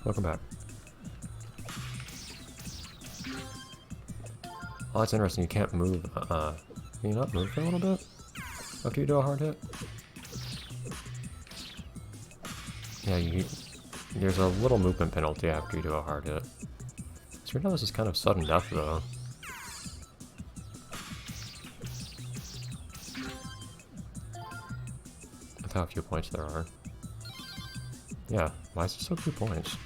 welcome back. Oh, that's interesting. You can't move. Can you not move for a little bit after you do a hard hit? Yeah, there's a little movement penalty after you do a hard hit. So right now this is kind of sudden death, though. That's how few points there are. Yeah, why is it so few points?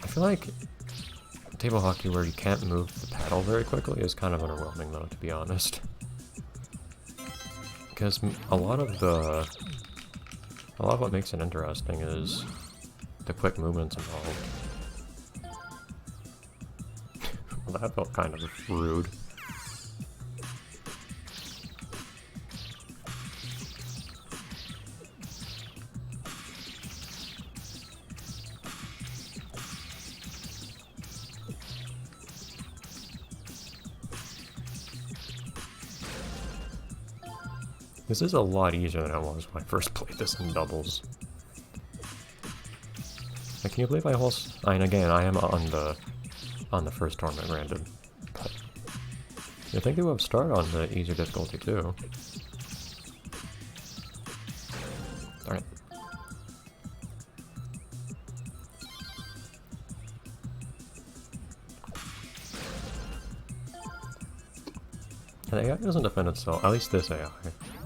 I feel like table hockey where you can't move the paddle very quickly is kind of underwhelming, though, to be honest. Because a lot of what makes it interesting is the quick movements involved. Well, that felt kind of rude. This is a lot easier than it was when I first played this in doubles. Like, can you believe and again, I am on the first tournament, granted. But I think they would have started on the easier difficulty too. Alright. The AI doesn't defend itself, at least this AI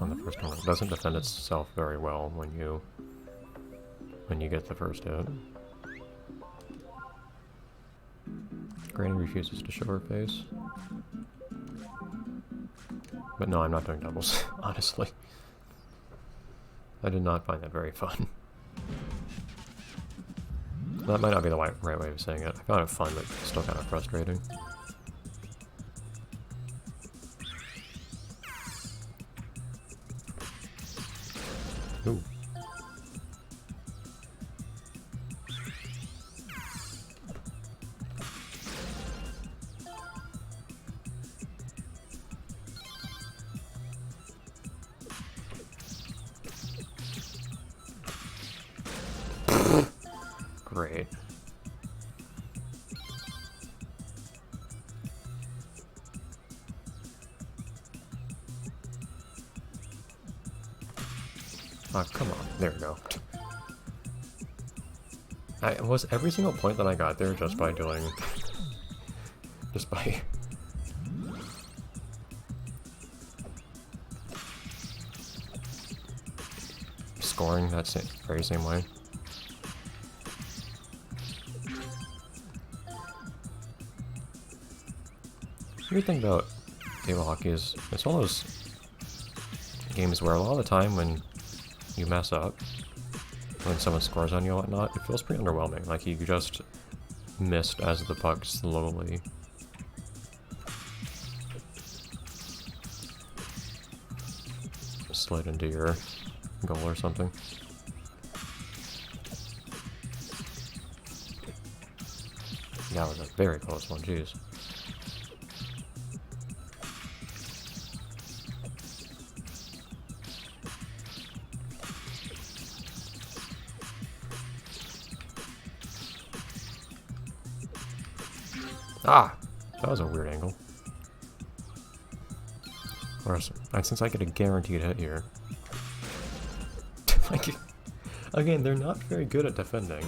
on the first tournament doesn't defend itself very well when you get the first hit. Granny refuses to show her face. But no, I'm not doing doubles, honestly. I did not find that very fun. That might not be the right way of saying it. I found it fun, but still kind of frustrating. Ooh. Great. Oh, come on. There we go. Was every single point that I got there just by doing... just by... scoring that very same way? The weird thing about table hockey is it's one of those games where a lot of the time when you mess up, when someone scores on you and whatnot, it feels pretty underwhelming. Like you just missed as the puck slowly slid into your goal or something. That was a very close one, jeez. Ah! That was a weird angle. Of course, since I get a guaranteed hit here. Like, again, they're not very good at defending.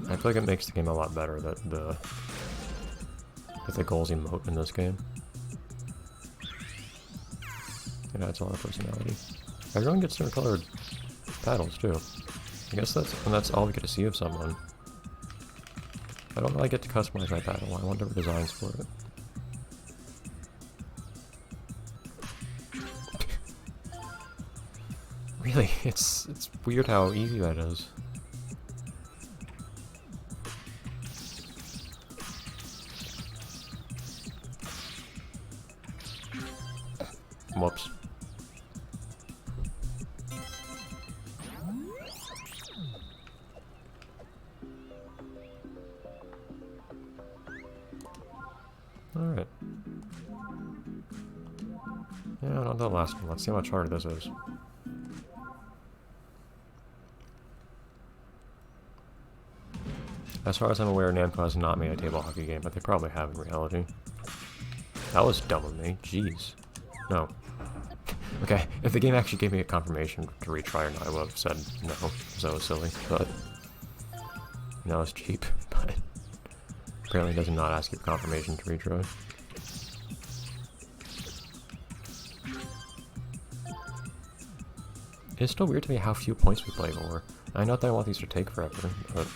I feel like it makes the game a lot better that the goals emote in this game. It adds a lot of personality. Everyone gets their colored paddles too. I guess that's all we get to see of someone. I don't really get to customize my paddle. I want different designs for it. Really, it's weird how easy that is. Whoops. the last one. Let's see how much harder this is. As far as I'm aware, Namco has not made a table hockey game, but they probably have in reality. That was dumb of me. Jeez. No. Okay, if the game actually gave me a confirmation to retry or not, I would have said no, because that was silly, but... That was cheap, but... Apparently it does not ask you for confirmation to retry. It's still weird to me how few points we play for. I know that I want these to take forever, but...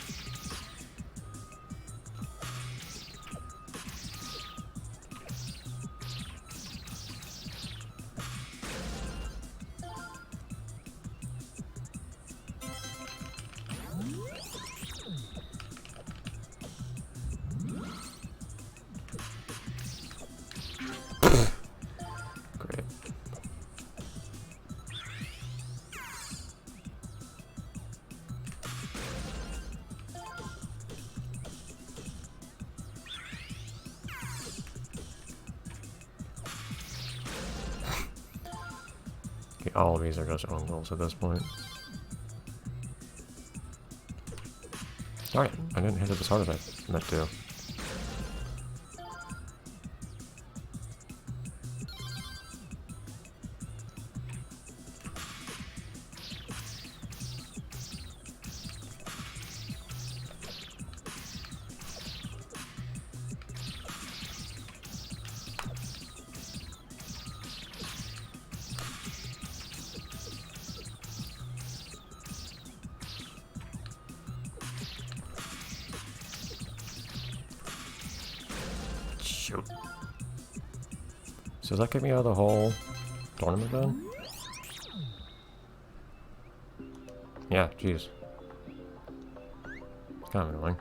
Great. Okay, all of these are just own goals at this point. Alright, I didn't hit it as hard as I meant to. Shoot. So does that get me out of the whole tournament then? Yeah, jeez. It's kind of annoying.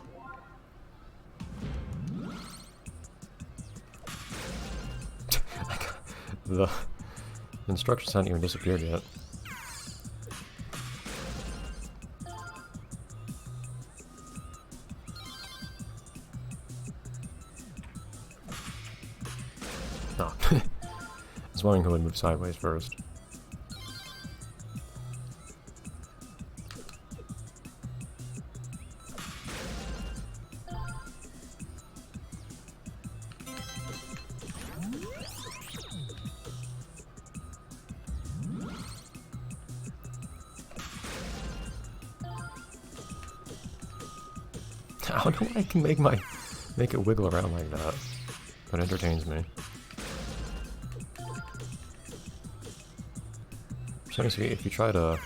The instructions hadn't even disappeared yet. Oh. I was wondering who would move sideways first. I don't know why I can make it wiggle around like that. But it entertains me. So if you try to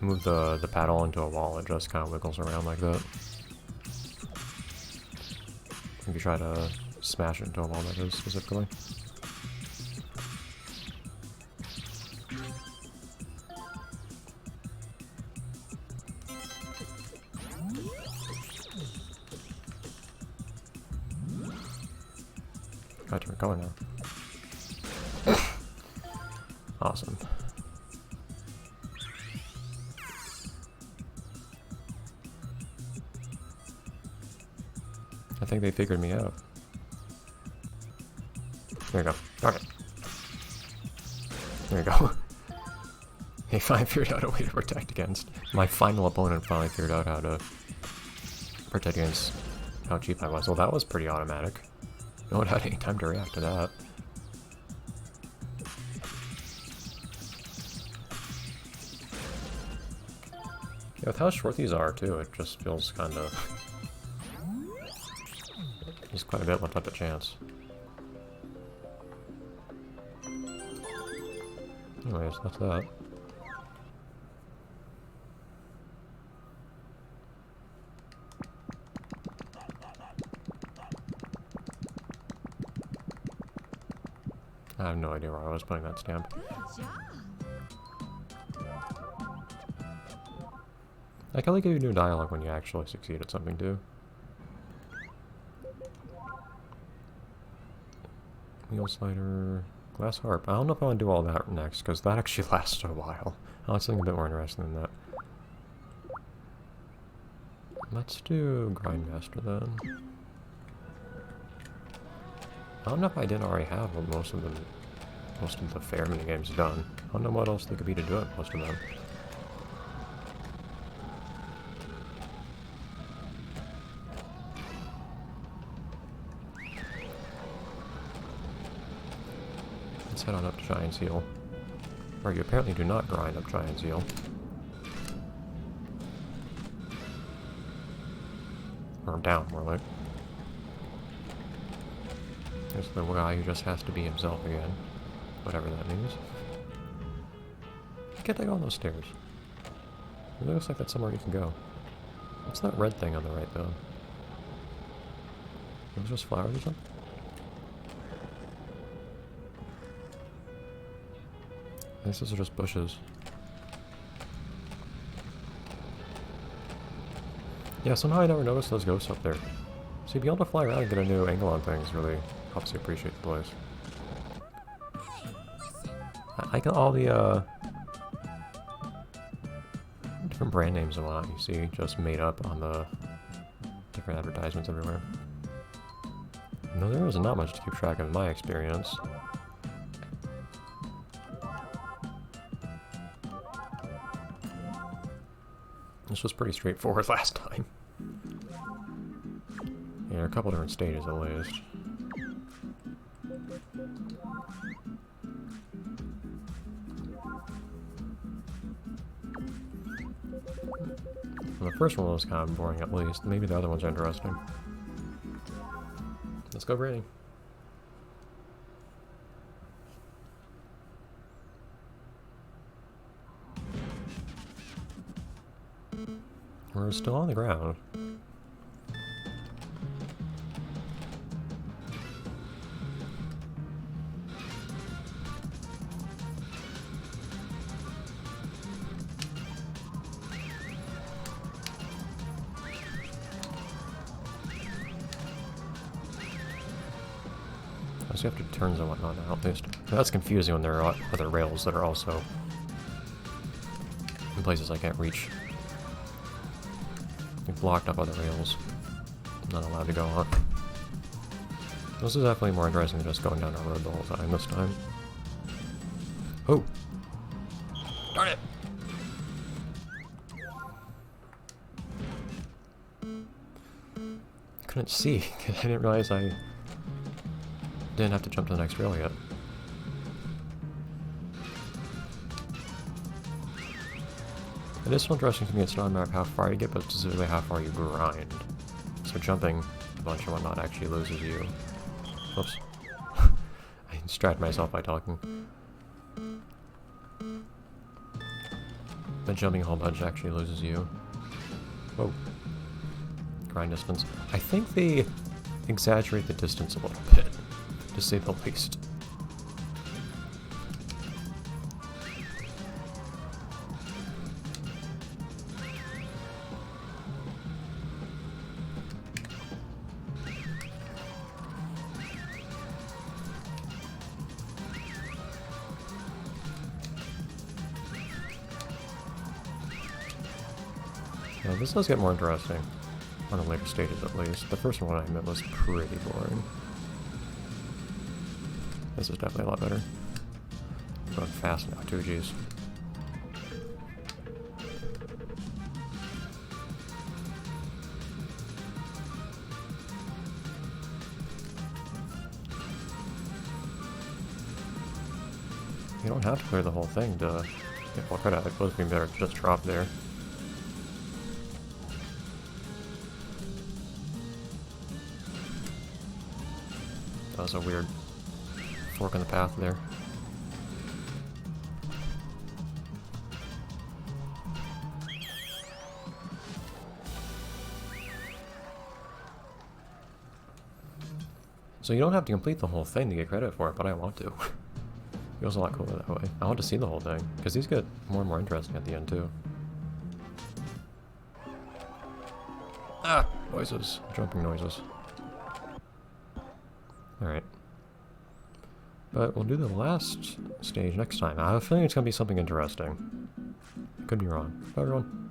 move the paddle into a wall, it just kind of wiggles around like that. If you try to smash it into a wall, that is specifically. Got to recover now. Awesome. I think they figured me out. There you go. Darn it. There you go. They finally figured out a way to protect against. My final opponent finally figured out how to protect against how cheap I was. Well, that was pretty automatic. No one had any time to react to that. Yeah, with how short these are, too, it just feels kind of... There's quite a bit left up a chance. Anyways, that's that. I have no idea where I was putting that stamp. I can like give you new dialogue when you actually succeed at something too. Wheel slider, glass harp. I don't know if I want to do all that next, because that actually lasts a while. I want something a bit more interesting than that. Let's do Grindmaster then. I don't know if I didn't already have most of the fair minigames done. I don't know what else there could be to do it, most of them. Let's head on up to Giant Seal. Or you apparently do not grind up Giant Seal. Or down, more like. There's the guy who just has to be himself again. Whatever that means. Can't I go on those stairs? It looks like that's somewhere you can go. What's that red thing on the right, though? Are those just flowers or something? I guess those are just bushes. Yeah, somehow I never noticed those ghosts up there. See, being able to fly around and get a new angle on things really helps you appreciate the place. I got all the, different brand names and whatnot you see just made up on the different advertisements everywhere. No, there was not much to keep track of in my experience. This was pretty straightforward last time. Yeah, a couple different stages at least. Well, the first one was kind of boring at least. Maybe the other one's interesting. Let's go grading. We're still on the ground. So you have to turns and whatnot now, at least. That's confusing when there are other rails that are also in places I can't reach. We've blocked up other rails. I'm not allowed to go on. This is definitely more interesting than just going down a road the whole time this time. Oh! Darn it! Couldn't see, because I didn't realize I didn't have to jump to the next rail yet. It is still interesting to me, it's not a matter of how far you get, but specifically how far you grind. So jumping a bunch and whatnot actually loses you. Whoops. I distracted myself by talking. But jumping a whole bunch actually loses you. Whoa. Grind distance. I think they exaggerate the distance a little bit, to say the least. Yeah, this does get more interesting. On the later stages, at least. The first one I met was pretty boring. This is definitely a lot better. I'm going fast now, too, geez. You don't have to clear the whole thing to get full credit. I suppose it'd be better to just drop there. That was a weird fork in the path there. So you don't have to complete the whole thing to get credit for it, but I want to. It feels a lot cooler that way. I want to see the whole thing, because these get more and more interesting at the end too. Ah! Noises. Jumping noises. Alright. But we'll do the last stage next time. I have a feeling it's going to be something interesting. Could be wrong. Bye everyone.